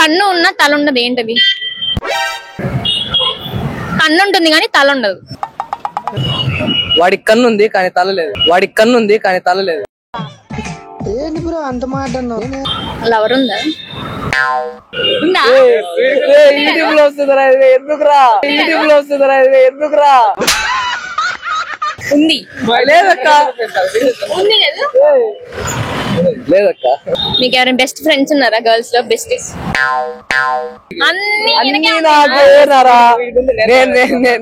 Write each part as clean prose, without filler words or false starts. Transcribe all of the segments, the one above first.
కన్ను ఉన్న తల ఉండదు, ఏంటది? కన్ను ఉంటుంది కానీ తల ఉండదు. వాడికి కన్ను ఉంది కానీ తల లేదు. వాడికి కన్ను ఉంది కానీ తల లేదు. ఏంటి బ్రో అంత మాట అన్నావు? లవర్ ఉందా? ఎందుకురా ఉంది. లేదక్క, ఉంది కదా. లేదక్క. మీకు ఎవరైనా బెస్ట్ ఫ్రెండ్స్ ఉన్నారా? గర్ల్స్ లో బెస్టీస్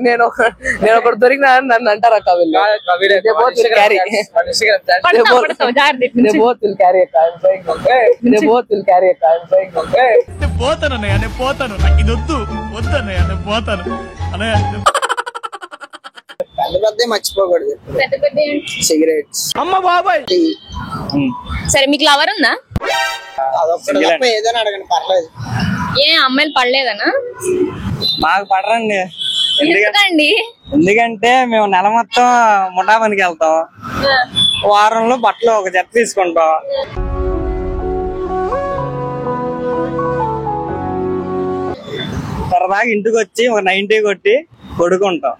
నేను ఒకటి దొరికినా నన్ను అంటారా కవిల్? పోతానన్నయ్య, నేను పోతాను. నాకు ఇది వద్దు వద్దన్నయ్య, నేను పోతాను అన్నయ్య. పెద్ద మర్చిపోకూడదు. పెద్ద పెద్ద సిగరెట్స్. అమ్మ బాబాయ్. సరే, మీకు లవర్ ఉందా? ఏదైనా అడగండి, పర్లేదు. ఏ అమ్మాయిలు పడలేదనా? మాకు పడరండి. ఎందుకండి? ఎందుకంటే మేము నెల మొత్తం ముఠా పనికి వెళ్తాం, వారంలో బట్టలు ఒక జత తీసుకుంటాం. సరదాగా ఇంటికి వచ్చి ఒక 90 కొట్టి పడుకుంటాం.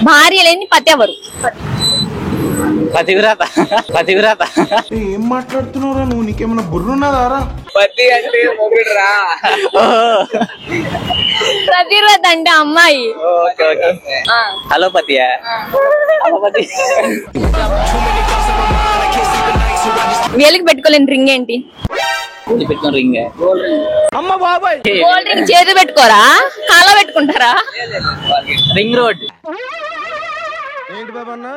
భార్య లేని పతి ఎవరు? పతివ్రత. ఏం మాట్లాడుతున్నావురా నువ్వు? నీకేమైనా బుర్రున్నదారా? పతి అంటే మొగుడురా. పతివ్రత అంటే అమ్మాయి. హలో పతియా? వేలికి పెట్టుకోలేని రింగ్ ఏంటి? రింగ్. అమ్మ బాబాయ్. గోల్డ్ రింగ్ చేతి పెట్టుకోరా, కాలో పెట్టుకుంటారా? Ring road. ఏంటి బాబా అన్న?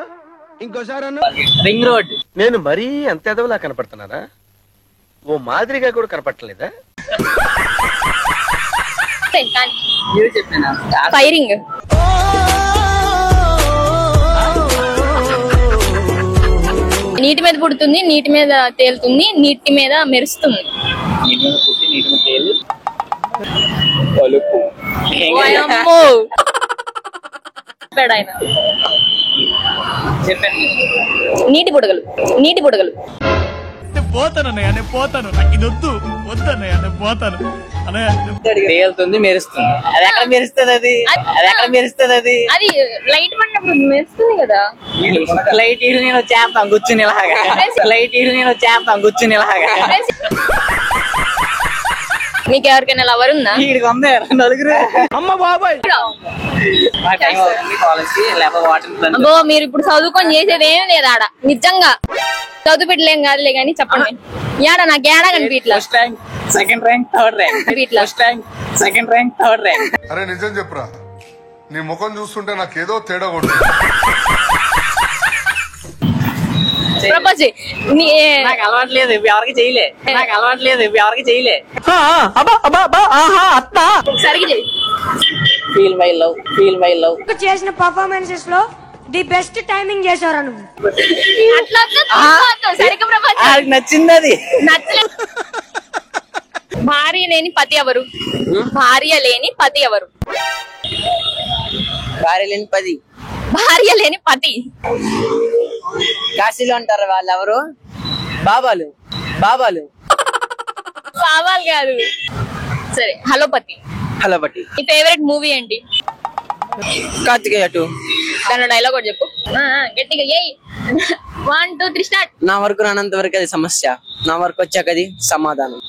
ఇంకోసారి అన్న. Ring road. నేను మరీ అంత ఎదవలా కనపడుతున్నానా? ఓ మాదిరిగా కూడా కనపడలేదా? ఫైరింగ్. నీటి మీద పుడుతుంది, నీటి మీద తేలుతుంది, నీటి మీద మెరుస్తుంది. నీటి బుడగలు. పోతానన్నయ్య, నేను పోతాను. నాకు ఇది వద్దు వద్దన్నయ్య, నేను పోతాను అన్నయ్య. తేలుతుంది, మెరుస్తుంది. అది ఎక్కడ మెరుస్తుంది? అది లైట్ పడినప్పుడు మెరుస్తుంది కదా. లైట్ ఇరు నేను చేస్తాం కూర్చునిలాగా. మీకు ఎవరికైనా లవర్ ఉందా? నలుగురు. అమ్మ బాబాయ్. అబ్బో, మీరు ఇప్పుడు చదువుకొని చేసేది ఏం లేదు ఆడ. నిజంగా చదువు పెట్టలేం కాదులే గానీ చెప్పండి. నాకు ఏడా కనిపించట్లా. Second rank, third rank. అరే నిజం చెప్పురా, నీ ముఖం చూస్తుంటే నాకేదో తేడా కొడుతుంది. ప్రపోజ్ నాకు అలవాట్లేదు, ఎవరికి చేయలే. సరిగ్గా చెయ్యి. Feel my love. చేసిన పర్ఫార్మెన్సెస్ లో ది బెస్ట్ టైమింగ్ చేశారు నువ్వు. అట్లా సరిగ్గా ప్రపోజ్. నచ్చింది అది. నచ్చలేదు. భార్య లేని పతి ఎవరు? భార్య లేని పతి కాశీలో అంటారు వాళ్ళు ఎవరు? బాబాలు కాదు. సరే, హలో పతి. మీ ఫేవరెట్ మూవీ ఏంటి? కార్తికేయ 2. దాని డైలాగ్ కూడా చెప్పు గట్టిగా. 1 2 3 స్టార్ట్. నా వరకు రానంత వరకు అది సమస్య, నా వరకు వచ్చాకది సమాధానం.